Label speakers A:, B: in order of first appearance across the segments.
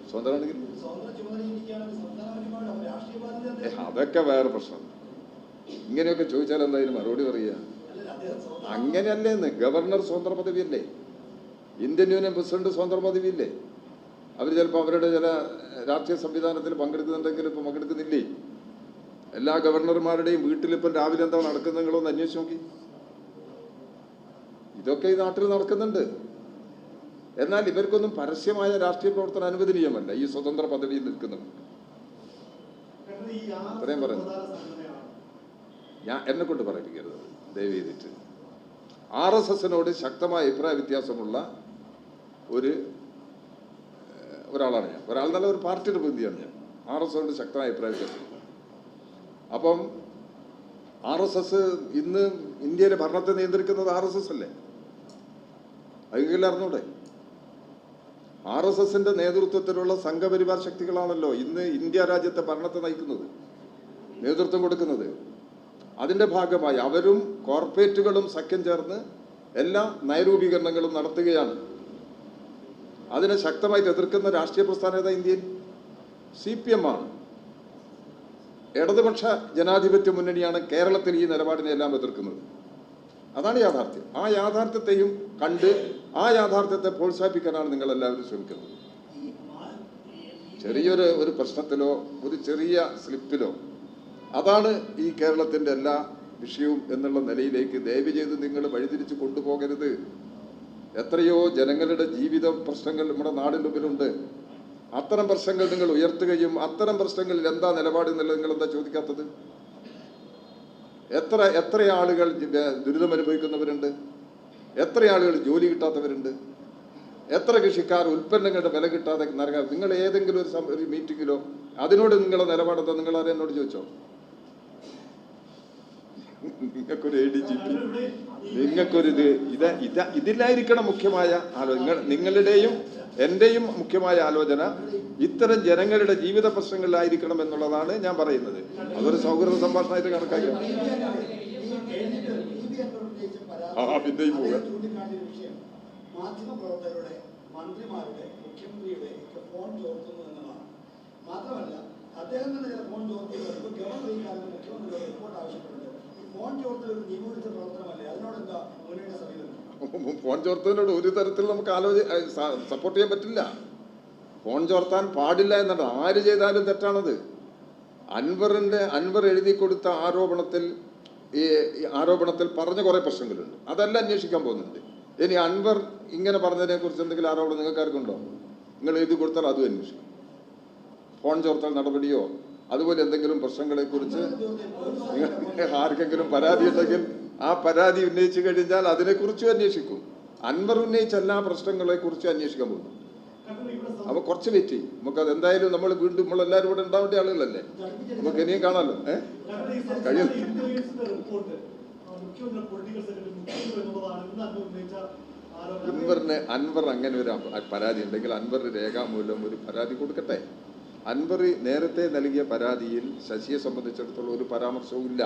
A: സ്വതന്ത്രമാണെങ്കിൽ അതൊക്കെ വേറെ പ്രശ്നം. ഇങ്ങനെയൊക്കെ ചോദിച്ചാൽ എന്തായാലും മറുപടി പറയുക? അങ്ങനെയല്ലേന്ന്. ഗവർണർ സ്വതന്ത്ര പദവിയല്ലേ? ഇന്ത്യൻ യൂണിയൻ പ്രസിഡന്റ് സ്വതന്ത്ര പദവിയില്ലേ? അവർ ചിലപ്പോൾ അവരുടെ ചില രാഷ്ട്രീയ സംവിധാനത്തിൽ പങ്കെടുക്കുന്നുണ്ടെങ്കിൽ ഇപ്പം പങ്കെടുക്കുന്നില്ലേ? എല്ലാ ഗവർണർമാരുടെയും വീട്ടിലിപ്പം രാവിലെ എന്താ നടക്കുന്നത് നിങ്ങളൊന്ന് അന്വേഷിച്ച് നോക്കി. ഇതൊക്കെ ഈ നാട്ടിൽ നടക്കുന്നുണ്ട്. എന്നാൽ ഇവർക്കൊന്നും പരസ്യമായ രാഷ്ട്രീയ പ്രവർത്തനം അനുവദനീയമല്ല ഈ സ്വതന്ത്ര പദവിയിൽ നിൽക്കുന്നവർ. ഇത്രയും പറയുന്നു. എന്നെ കൊണ്ട് പറയിപ്പിക്കരുത് ദയവ് ചെയ്തിട്ട്. RSSനോട് ശക്തമായ അഭിപ്രായ വ്യത്യാസമുള്ള ഒരാളാണ് ഞാൻ. ഒരാളെന്നല്ല, ഒരു പാർട്ടിയുടെ പ്രതിനിധിയാണ് ഞാൻ. RSSനോട് ശക്തമായ അഭിപ്രായ വ്യത്യാസം. അപ്പം RSS ഇന്ന് ഇന്ത്യയിലെ ഭരണത്തെ നിയന്ത്രിക്കുന്നത് RSS അല്ലേ? അതെങ്കിലും അറിഞ്ഞൂടെ? RSSന്റെ നേതൃത്വത്തിലുള്ള സംഘപരിവാർ ശക്തികളാണല്ലോ ഇന്ന് ഇന്ത്യ രാജ്യത്തെ ഭരണത്തെ നയിക്കുന്നത്, നേതൃത്വം കൊടുക്കുന്നത്. അതിൻ്റെ ഭാഗമായി അവരും കോർപ്പറേറ്റുകളും സഖ്യം ചേർന്ന് എല്ലാ നയരൂപീകരണങ്ങളും നടത്തുകയാണ്. അതിനെ ശക്തമായിട്ട് എതിർക്കുന്ന രാഷ്ട്രീയ പ്രസ്ഥാനം ഏതാ ഇന്ത്യയിൽ? CPM ആണ്. ഇടതുപക്ഷ ജനാധിപത്യ മുന്നണിയാണ് കേരളത്തിൽ ഈ നിലപാടിനെ എല്ലാം എതിർക്കുന്നത്. അതാണ് യാഥാർത്ഥ്യം. ആ യാഥാർത്ഥ്യത്തെയും കണ്ട് ആ യാഥാർത്ഥ്യത്തെ പ്രോത്സാഹിപ്പിക്കാനാണ് നിങ്ങളെല്ലാവരും ശ്രമിക്കുന്നത്. ചെറിയൊരു പ്രശ്നത്തിലോ ഒരു ചെറിയ സ്ലിപ്പിലോ അതാണ് ഈ കേരളത്തിൻ്റെ എല്ലാ വിഷയവും എന്നുള്ള നിലയിലേക്ക് ദയവ് ചെയ്ത് നിങ്ങൾ വഴിതിരിച്ച് കൊണ്ടുപോകരുത്. എത്രയോ ജനങ്ങളുടെ ജീവിത പ്രശ്നങ്ങൾ നമ്മുടെ നാടിൻ്റെ മുമ്പിലുണ്ട്. അത്തരം പ്രശ്നങ്ങൾ നിങ്ങൾ ഉയർത്തുകയും അത്തരം പ്രശ്നങ്ങളിൽ എന്താ നിലപാട് എന്നുള്ളത് നിങ്ങൾ എന്താ ചോദിക്കാത്തത്? എത്ര ആളുകൾ ദുരിതം അനുഭവിക്കുന്നവരുണ്ട്, എത്ര ആളുകൾ ജോലി കിട്ടാത്തവരുണ്ട്, എത്ര കൃഷിക്കാർ ഉൽപ്പന്നങ്ങളുടെ വില കിട്ടാതെ നരകം. നിങ്ങൾ ഏതെങ്കിലും ഒരു മീറ്റിങ്ങിലോ അതിനോട് നിങ്ങളുടെ നിലപാടെന്താ നിങ്ങൾ ആരും എന്നോട് ചോദിച്ചോ? നിങ്ങൾക്കൊരു ADGP, ഇതിലായിരിക്കണം മുഖ്യമായ ആലോചന. നിങ്ങളുടെയും എന്റെയും മുഖ്യമായ ആലോചന ഇത്തരം ജനങ്ങളുടെ ജീവിത പ്രശ്നങ്ങളിലായിരിക്കണം എന്നുള്ളതാണ് ഞാൻ പറയുന്നത്. അതൊരു സൗഹൃദ സംഭാഷണമായിട്ട് കണക്കാക്കി
B: മന്ത്രിമാരുടെ മുഖ്യമന്ത്രിയുടെ ഫോൺ ചോർത്തുന്നു എന്നതാണ്. മാത്രമല്ല അദ്ദേഹം തന്നെ ചില ഫോൺ ചോർത്തുന്നത് ഗവർണർ ഈ കാലത്ത് മുഖ്യമന്ത്രിയുടെ റിപ്പോർട്ട് ആവശ്യപ്പെടുന്നത് ഈ ഫോൺ ചോർത്തൽ ഒരു നിയമവിരുദ്ധ പ്രവർത്തനമല്ലേ? അതിനോട് എന്താ മുന്നണിയുടെ സമീപനം?
A: ഫോൺ ചോർത്തതിനോട് ഒരു തരത്തിൽ നമുക്ക് സപ്പോർട്ട് ചെയ്യാൻ പറ്റില്ല. ഫോൺ ചോർത്താൻ പാടില്ല എന്നാണ്. ആര് ചെയ്താലും തെറ്റാണത്. അൻവർ എഴുതി കൊടുത്ത ആരോപണത്തിൽ പറഞ്ഞ കുറെ പ്രശ്നങ്ങളുണ്ട്. അതെല്ലാം അന്വേഷിക്കാൻ പോകുന്നുണ്ട്. ഇനി അൻവർ ഇങ്ങനെ പറഞ്ഞതിനെ കുറിച്ച് എന്തെങ്കിലും ആരോപണം നിങ്ങൾക്കാർക്കുണ്ടോ? നിങ്ങൾ എഴുതി കൊടുത്താൽ അതും അന്വേഷിക്കും. ഫോൺ ചോർത്തൽ നടപടിയോ അതുപോലെ എന്തെങ്കിലും പ്രശ്നങ്ങളെ കുറിച്ച് നിങ്ങൾ ആർക്കെങ്കിലും പരാതി ഉണ്ടെങ്കിൽ ആ പരാതി ഉന്നയിച്ചു കഴിഞ്ഞാൽ അതിനെക്കുറിച്ചും അന്വേഷിക്കും. അൻവർ ഉന്നയിച്ച എല്ലാ പ്രശ്നങ്ങളെ കുറിച്ചും അന്വേഷിക്കാൻ പോകുന്നു. അപ്പൊ കുറച്ച് വെയിറ്റ് ചെയ്യും. നമുക്കത് എന്തായാലും നമ്മൾ വീണ്ടും നമ്മളെല്ലാവരും ഇവിടെ ഉണ്ടാവേണ്ട ആളുകളല്ലേ, നമുക്ക് ഇനിയും കാണാമല്ലോ. കഴിയും. അൻവർ അങ്ങനെ ഒരു പരാതി ഉണ്ടെങ്കിൽ അൻവർ രേഖാമൂലം ഒരു പരാതി കൊടുക്കട്ടെ. അൻവർ നേരത്തെ നൽകിയ പരാതിയിൽ ശശിയെ സംബന്ധിച്ചിടത്തോളം ഒരു പരാമർശവും ഇല്ല.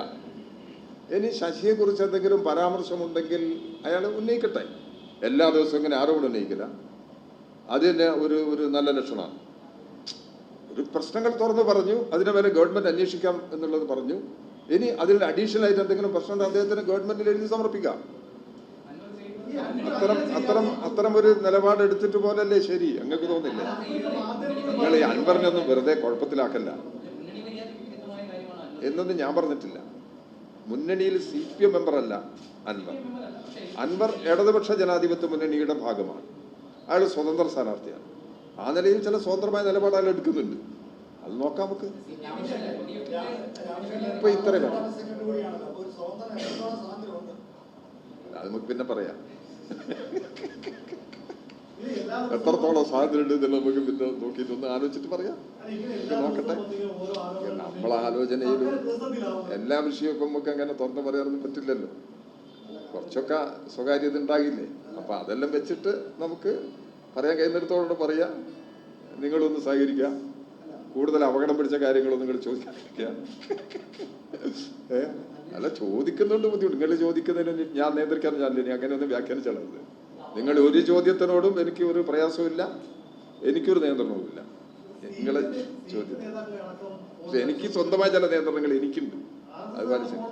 A: ഇനി ശശിയെ കുറിച്ച് എന്തെങ്കിലും പരാമർശമുണ്ടെങ്കിൽ അയാൾ ഉന്നയിക്കട്ടെ. എല്ലാ ദിവസവും ഇങ്ങനെ ആരോപണം ഉന്നയിക്കില്ല. അതിന് ഒരു നല്ല ലക്ഷണമാണ്. ഒരു പ്രശ്നങ്ങൾ തുറന്ന് പറഞ്ഞു, അതിനെ വരെ ഗവൺമെന്റ് അന്വേഷിക്കാം എന്നുള്ളത് പറഞ്ഞു. ഇനി അതിൽ അഡീഷണൽ ആയിട്ട് എന്തെങ്കിലും പ്രശ്നം അദ്ദേഹത്തിന് ഗവൺമെന്റിൽ എഴുതി സമർപ്പിക്കാം. അത്തരം ഒരു നിലപാട് എടുത്തിട്ട് പോലല്ലേ ശരി? അങ്ങക്ക് തോന്നില്ലേ? നിങ്ങൾ ഈ അൻവറിനൊന്നും വെറുതെ കുഴപ്പത്തിലാക്കല്ല എന്നൊന്നും ഞാൻ പറഞ്ഞിട്ടില്ല. മുന്നണിയിൽ CPM മെമ്പറല്ല അൻവർ ഇടതുപക്ഷ ജനാധിപത്യ മുന്നണിയുടെ ഭാഗമാണ്. അയാൾ സ്വതന്ത്ര സ്ഥാനാർത്ഥിയാണ്. ആ നിലയിൽ ചില സ്വതന്ത്രമായ നിലപാട് അയാൾ എടുക്കുന്നുണ്ട്. അത് നോക്കാം നമുക്ക്. ഇപ്പൊ ഇത്രയും അത് നമുക്ക് പിന്നെ പറയാം. എത്രത്തോളം സ്വാതന്ത്ര്യം ഉണ്ട് എന്നുള്ളത് നമുക്ക് പിന്നെ നോക്കിയിട്ടൊന്ന് ആലോചിച്ചിട്ട് പറയാം. നോക്കട്ടെ. നമ്മളെ ആലോചനയിലും എല്ലാ വിഷയവും നമുക്ക് അങ്ങനെ തുറന്നു പറയാനൊന്നും പറ്റില്ലല്ലോ. കുറച്ചൊക്കെ സ്വകാര്യത ഉണ്ടാകില്ലേ? അപ്പൊ അതെല്ലാം വെച്ചിട്ട് നമുക്ക് പറയാൻ കഴിയുന്നിടത്തോളം പറയാം. നിങ്ങളൊന്ന് സഹകരിക്കുക. കൂടുതൽ അപകടം പിടിച്ച കാര്യങ്ങളൊന്നും നിങ്ങൾ ചോദിക്കാതിരിക്കുക. അല്ല, ചോദിക്കുന്നുണ്ട് ബുദ്ധിമുട്ട്. നിങ്ങൾ ചോദിക്കുന്നതിന് ഞാൻ നിയന്ത്രിക്കാൻ ഞാനില്ല. അങ്ങനെയൊന്നും വ്യാഖ്യാനിച്ചാണത്. നിങ്ങൾ ഒരു ചോദ്യത്തിനോടും എനിക്ക് ഒരു പ്രയാസമില്ല, എനിക്കൊരു നിയന്ത്രണവുമില്ല. നിങ്ങളെ ചോദ്യം. പക്ഷെ എനിക്ക് സ്വന്തമായ ചില നിയന്ത്രണങ്ങൾ എനിക്കുണ്ട്, അത് മനസ്സിലായി.